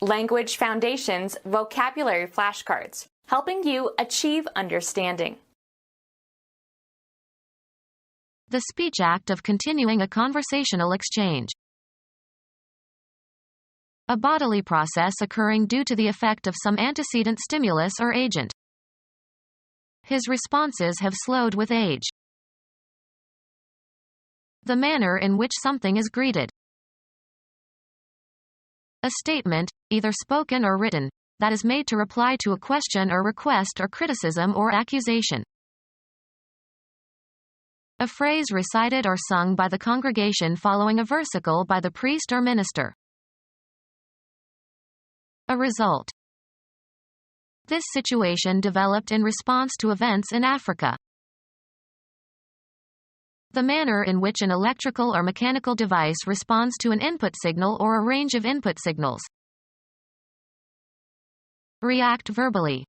Language Foundations Vocabulary Flashcards, helping you achieve understanding. The speech act of continuing a conversational exchange. A bodily process occurring due to the effect of some antecedent stimulus or agent. His responses have slowed with age. The manner in which something is greeted. A statement, either spoken or written, that is made to reply to a question or request or criticism or accusation. A phrase recited or sung by the congregation following a versicle by the priest or minister. A result. This situation developed in response to events in Africa. The manner in which an electrical or mechanical device responds to an input signal or a range of input signals. React verbally.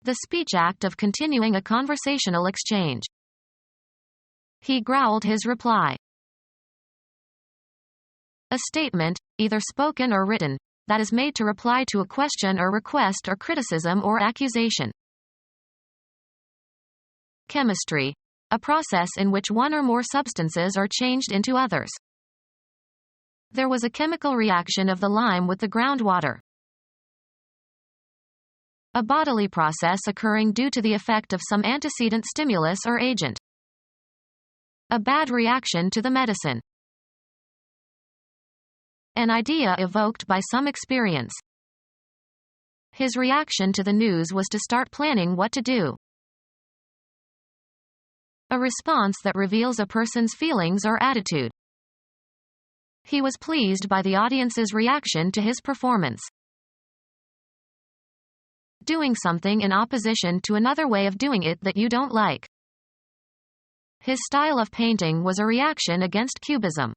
The speech act of continuing a conversational exchange. He growled his reply. A statement, either spoken or written, that is made to reply to a question or request or criticism or accusation. Chemistry. A process in which one or more substances are changed into others. There was a chemical reaction of the lime with the groundwater. A bodily process occurring due to the effect of some antecedent stimulus or agent. A bad reaction to the medicine. An idea evoked by some experience. His reaction to the news was to start planning what to do. A response that reveals a person's feelings or attitude. He was pleased by the audience's reaction to his performance. Doing something in opposition to another way of doing it that you don't like. His style of painting was a reaction against Cubism.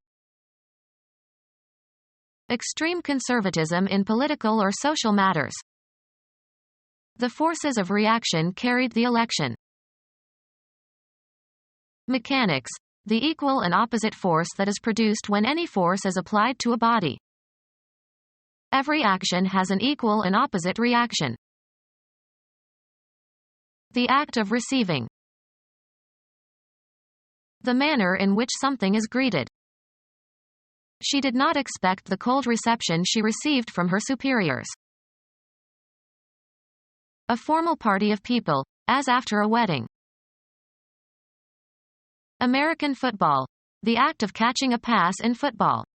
Extreme conservatism in political or social matters. The forces of reaction carried the election. Mechanics. The equal and opposite force that is produced when any force is applied to a body. Every action has an equal and opposite reaction. The act of receiving. The manner in which something is greeted. She did not expect the cold reception she received from her superiors. A formal party of people, as after a wedding. American football. The act of catching a pass in football.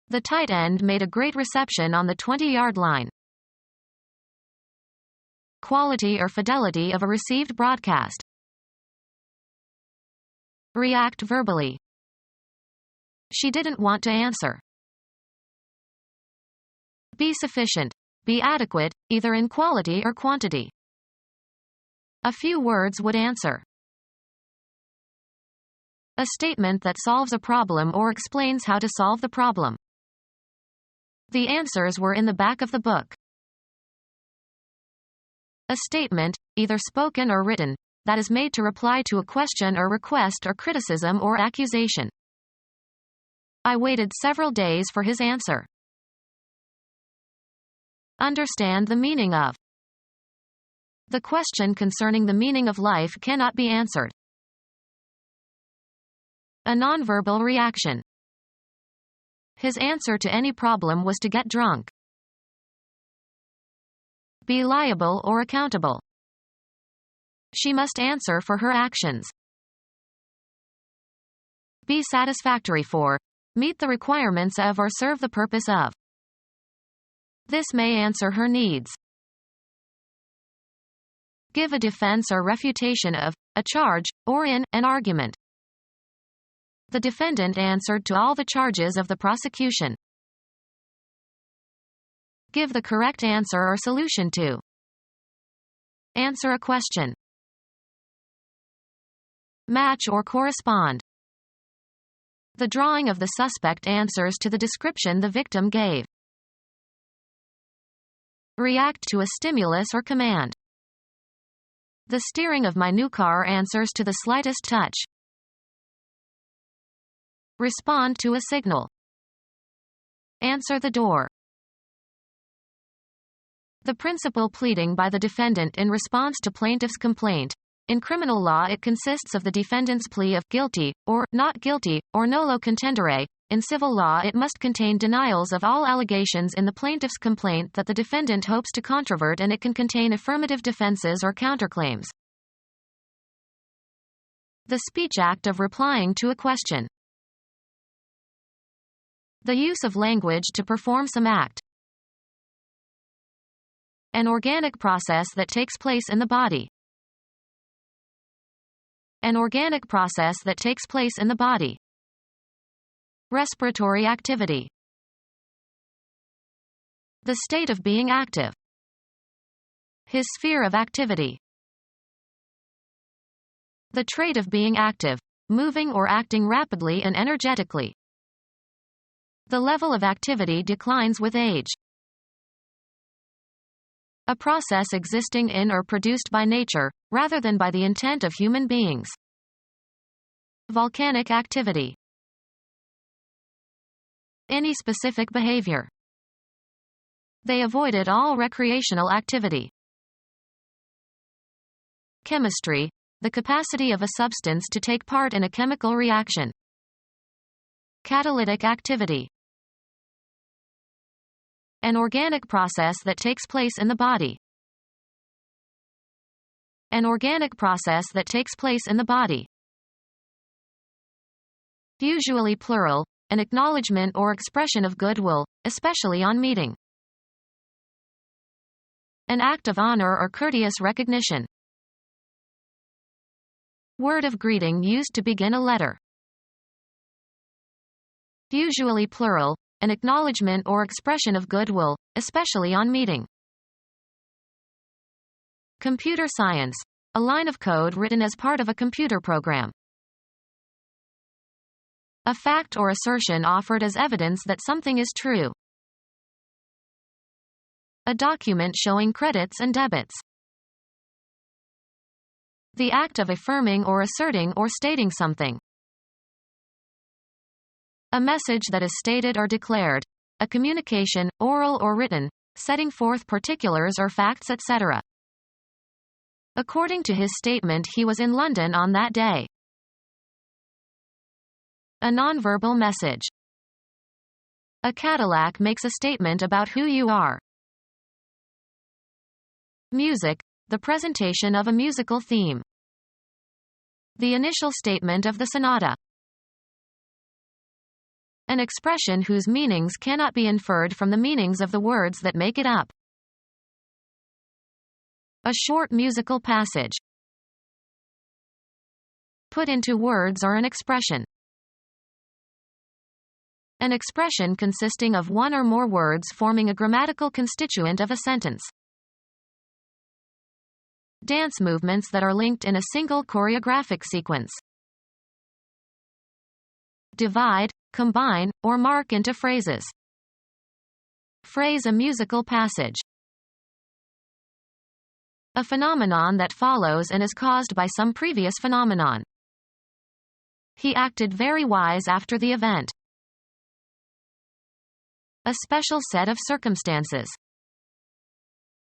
The tight end made a great reception on the 20-yard line. Quality or fidelity of a received broadcast. React verbally. She didn't want to answer. Be sufficient. Be adequate, either in quality or quantity. A few words would answer. A statement that solves a problem or explains how to solve the problem. The answers were in the back of the book. A statement, either spoken or written, that is made to reply to a question or request or criticism or accusation. I waited several days for his answer. Understand the meaning of. The question concerning the meaning of life cannot be answered. A nonverbal reaction. His answer to any problem was to get drunk. Be liable or accountable. She must answer for her actions. Be satisfactory for. Meet the requirements of or serve the purpose of. This may answer her needs. Give a defense or refutation of a charge, or in an argument. The defendant answered to all the charges of the prosecution. Give the correct answer or solution to. Answer a question. Match or correspond. The drawing of the suspect answers to the description the victim gave. React to a stimulus or command. The steering of my new car answers to the slightest touch. Respond to a signal. Answer the door. The principal pleading by the defendant in response to plaintiff's complaint. In criminal law it consists of the defendant's plea of guilty, or not guilty, or nolo contendere. In civil law it must contain denials of all allegations in the plaintiff's complaint that the defendant hopes to controvert, and it can contain affirmative defenses or counterclaims. The speech act of replying to a question. The use of language to perform some act. An organic process that takes place in the body. An organic process that takes place in the body. Respiratory activity. The state of being active. His sphere of activity. The trait of being active, moving or acting rapidly and energetically. The level of activity declines with age. A process existing in or produced by nature, rather than by the intent of human beings. Volcanic activity. Any specific behavior. They avoided all recreational activity. Chemistry, the capacity of a substance to take part in a chemical reaction. Catalytic activity. An organic process that takes place in the body. An organic process that takes place in the body. Usually plural, an acknowledgement or expression of goodwill, especially on meeting. An act of honor or courteous recognition. Word of greeting used to begin a letter. Usually plural, an acknowledgement or expression of goodwill, especially on meeting. Computer science, a line of code written as part of a computer program. A fact or assertion offered as evidence that something is true. A document showing credits and debits. The act of affirming or asserting or stating something. A message that is stated or declared. A communication, oral or written, setting forth particulars or facts, etc. According to his statement, he was in London on that day. A nonverbal message. A Cadillac makes a statement about who you are. Music, the presentation of a musical theme. The initial statement of the sonata. An expression whose meanings cannot be inferred from the meanings of the words that make it up. A short musical passage. Put into words or an expression. An expression consisting of one or more words forming a grammatical constituent of a sentence. Dance movements that are linked in a single choreographic sequence. Divide, combine, or mark into phrases. Phrase a musical passage. A phenomenon that follows and is caused by some previous phenomenon. He acted very wise after the event. A special set of circumstances.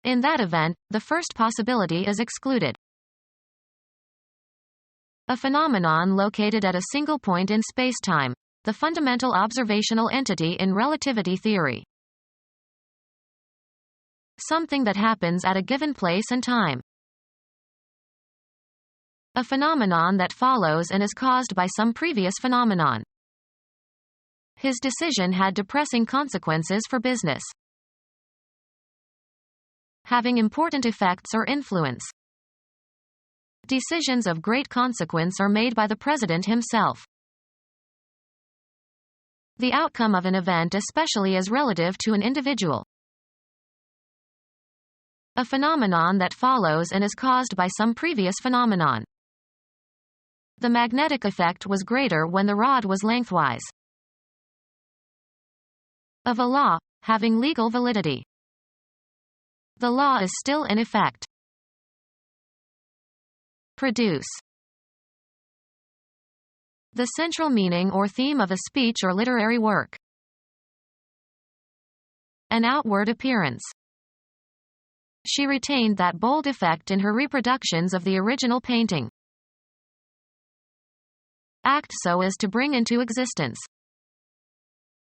In that event, the first possibility is excluded. A phenomenon located at a single point in spacetime, the fundamental observational entity in relativity theory. Something that happens at a given place and time. A phenomenon that follows and is caused by some previous phenomenon. His decision had depressing consequences for business. Having important effects or influence. Decisions of great consequence are made by the president himself. The outcome of an event especially is relative to an individual. A phenomenon that follows and is caused by some previous phenomenon. The magnetic effect was greater when the rod was lengthwise. Of a law, having legal validity. The law is still in effect. Produce. The central meaning or theme of a speech or literary work. an outward appearance. She retained that bold effect in her reproductions of the original painting. Act so as to bring into existence.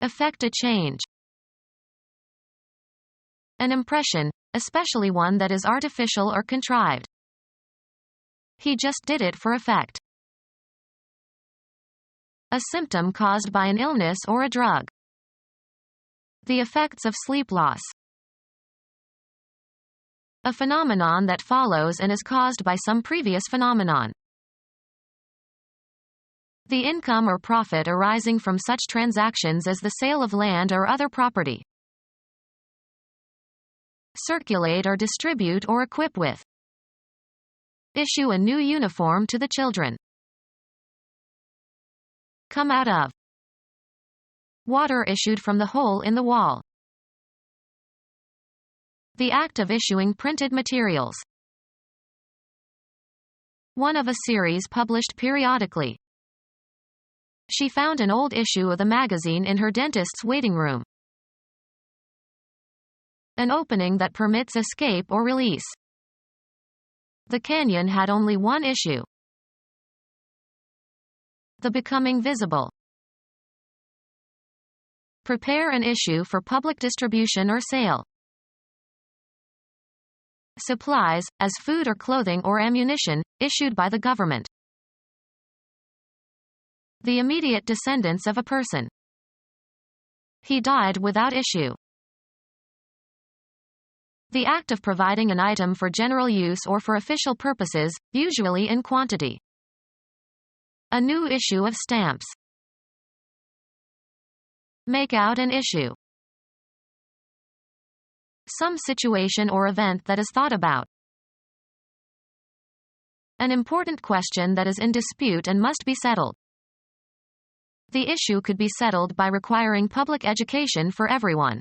Effect a change. An impression, especially one that is artificial or contrived. He just did it for effect. A symptom caused by an illness or a drug. The effects of sleep loss. A phenomenon that follows and is caused by some previous phenomenon. The income or profit arising from such transactions as the sale of land or other property. Circulate or distribute or equip with. Issue a new uniform to the children. Come out of. Water issued from the hole in the wall. The act of issuing printed materials. One of a series published periodically. She found an old issue of the magazine in her dentist's waiting room. An opening that permits escape or release. The canyon had only one issue. The becoming visible. Prepare an issue for public distribution or sale. Supplies, as food or clothing or ammunition, issued by the government. The immediate descendants of a person. He died without issue. The act of providing an item for general use or for official purposes, usually in quantity. A new issue of stamps. Make out an issue. Some situation or event that is thought about. An important question that is in dispute and must be settled. The issue could be settled by requiring public education for everyone.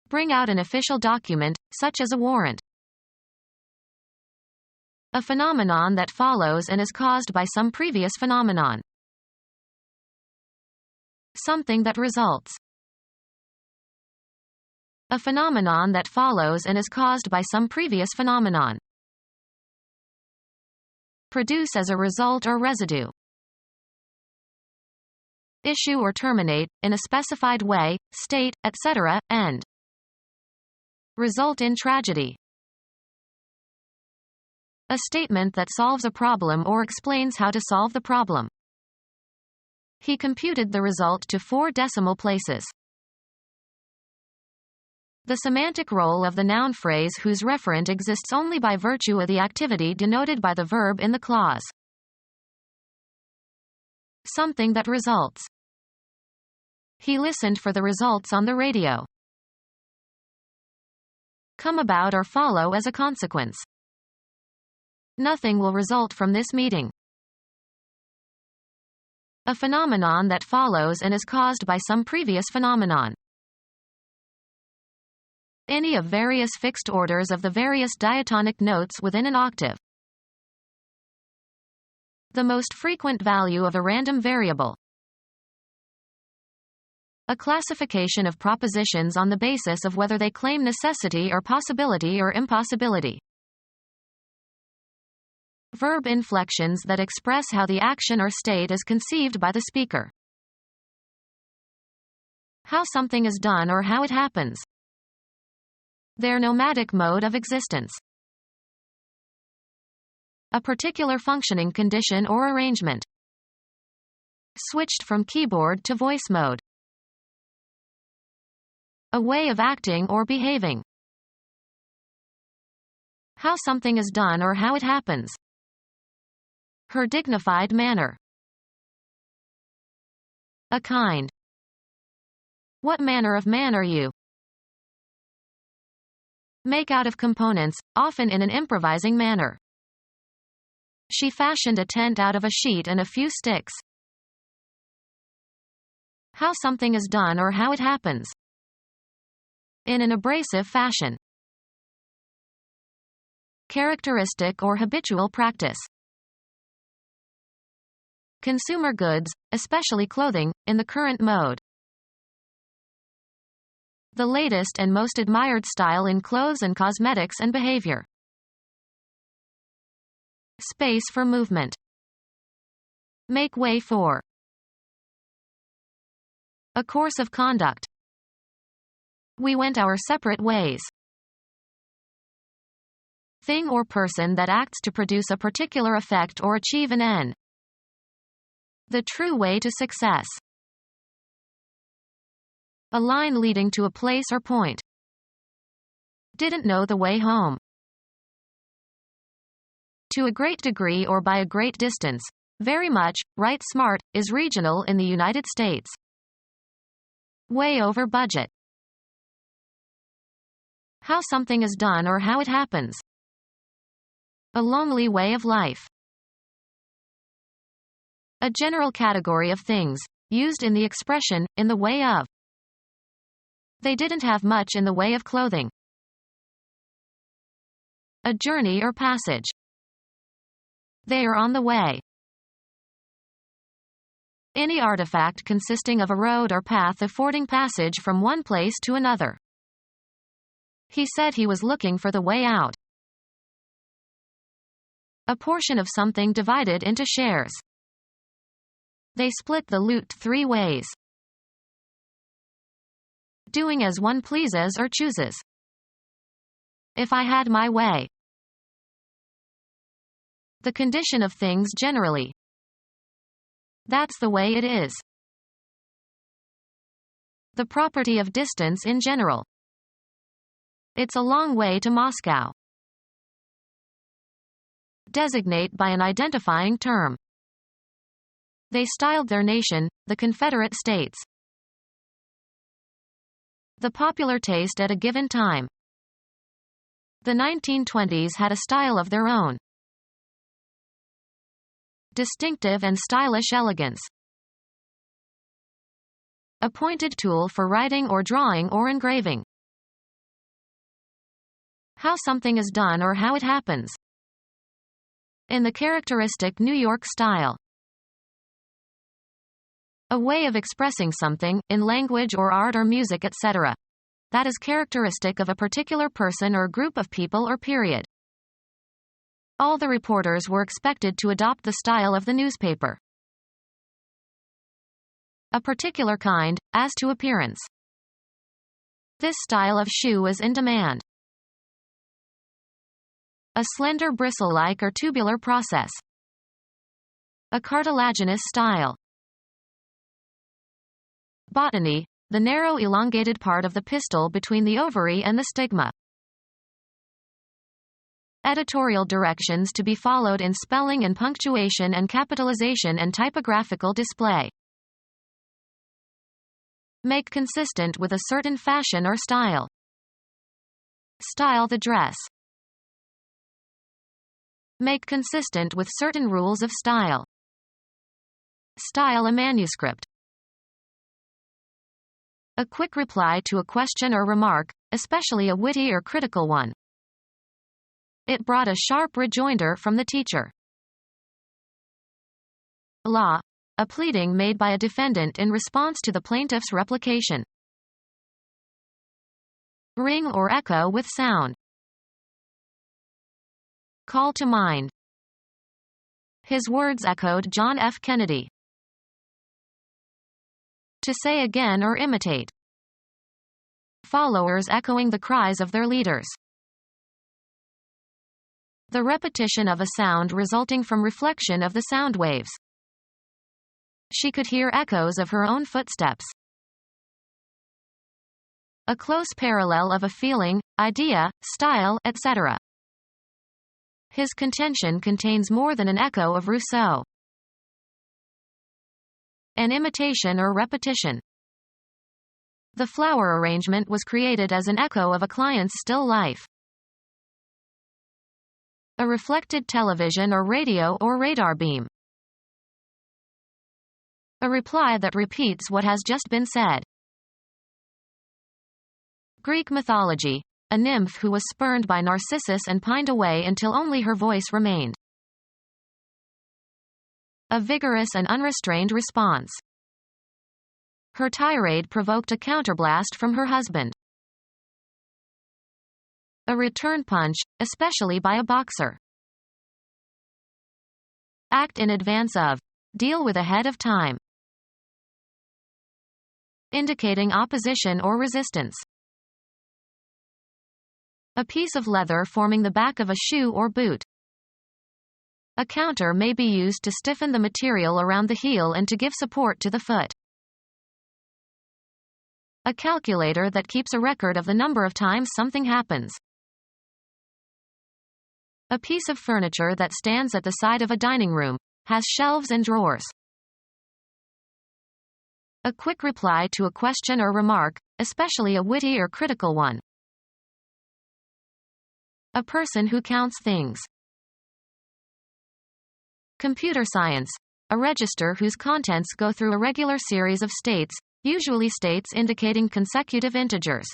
Bring out an official document, such as a warrant. A phenomenon that follows and is caused by some previous phenomenon. Something that results. A phenomenon that follows and is caused by some previous phenomenon. Produce as a result or residue. Issue or terminate, in a specified way, state, etc., end. Result in tragedy. A statement that solves a problem or explains how to solve the problem. He computed the result to 4 decimal places. The semantic role of the noun phrase whose referent exists only by virtue of the activity denoted by the verb in the clause. Something that results. He listened for the results on the radio. Come about or follow as a consequence. Nothing will result from this meeting. A phenomenon that follows and is caused by some previous phenomenon. Any of various fixed orders of the various diatonic notes within an octave. The most frequent value of a random variable. A classification of propositions on the basis of whether they claim necessity or possibility or impossibility. Verb inflections that express how the action or state is conceived by the speaker. How something is done or how it happens. Their nomadic mode of existence. A particular functioning condition or arrangement. Switched from keyboard to voice mode. A way of acting or behaving. How something is done or how it happens. Her dignified manner. A kind. What manner of man are you? Make out of components, often in an improvising manner. She fashioned a tent out of a sheet and a few sticks. How something is done or how it happens. In an abrasive fashion. Characteristic or habitual practice. Consumer goods, especially clothing, in the current mode. The latest and most admired style in clothes and cosmetics and behavior. Space for movement. Make way for. A course of conduct. We went our separate ways. Thing or person that acts to produce a particular effect or achieve an end. The true way to success. A line leading to a place or point. Didn't know the way home. To a great degree or by a great distance. Very much, right. Smart, is regional in the United States. Way over budget. How something is done or how it happens. A lonely way of life. A general category of things, used in the expression, in the way of. They didn't have much in the way of clothing. A journey or passage. They are on the way. Any artifact consisting of a road or path affording passage from one place to another. He said he was looking for the way out. A portion of something divided into shares. They split the loot 3 ways. Doing as one pleases or chooses. If I had my way. The condition of things generally. That's the way it is. The property of distance in general. It's a long way to Moscow. Designate by an identifying term. They styled their nation, the Confederate States. The popular taste at a given time. The 1920s had a style of their own. Distinctive and stylish elegance. A pointed tool for writing or drawing or engraving. How something is done or how it happens. In the characteristic New York style. A way of expressing something, in language or art or music etc. That is characteristic of a particular person or group of people or period. All the reporters were expected to adopt the style of the newspaper. A particular kind, as to appearance. This style of shoe is in demand. A slender bristle-like or tubular process. A cartilaginous style. Botany, the narrow elongated part of the pistil between the ovary and the stigma. Editorial directions to be followed in spelling and punctuation and capitalization and typographical display. Make consistent with a certain fashion or style. Style the dress. Make consistent with certain rules of style. Style a manuscript. A quick reply to a question or remark, especially a witty or critical one. It brought a sharp rejoinder from the teacher. Law. A pleading made by a defendant in response to the plaintiff's replication. Ring or echo with sound. Call to mind. His words echoed John F. Kennedy. To say again or imitate. Followers echoing the cries of their leaders. The repetition of a sound resulting from reflection of the sound waves. She could hear echoes of her own footsteps. A close parallel of a feeling, idea, style, etc. His contention contains more than an echo of Rousseau. An imitation or repetition. The flower arrangement was created as an echo of a client's still life. A reflected television or radio or radar beam. A reply that repeats what has just been said. Greek mythology. A nymph who was spurned by Narcissus and pined away until only her voice remained. A vigorous and unrestrained response. Her tirade provoked a counterblast from her husband. A return punch, especially by a boxer. Act in advance of. Deal with ahead of time. Indicating opposition or resistance. A piece of leather forming the back of a shoe or boot. A counter may be used to stiffen the material around the heel and to give support to the foot. A calculator that keeps a record of the number of times something happens. A piece of furniture that stands at the side of a dining room, has shelves and drawers. A quick reply to a question or remark, especially a witty or critical one. A person who counts things. Computer science. A register whose contents go through a regular series of states, usually states indicating consecutive integers.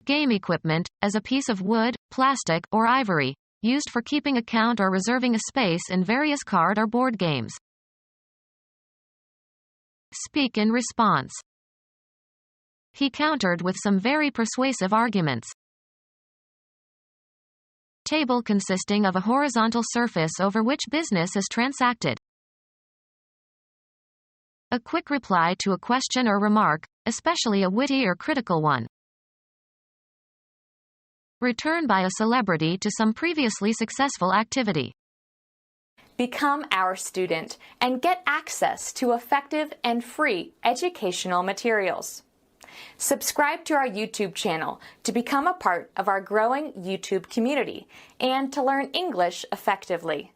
Game equipment, as a piece of wood, plastic, or ivory, used for keeping account or reserving a space in various card or board games. Speak in response. He countered with some very persuasive arguments. Table consisting of a horizontal surface over which business is transacted. A quick reply to a question or remark, especially a witty or critical one. Return by a celebrity to some previously successful activity. Become our student and get access to effective and free educational materials. Subscribe to our YouTube channel to become a part of our growing YouTube community and to learn English effectively.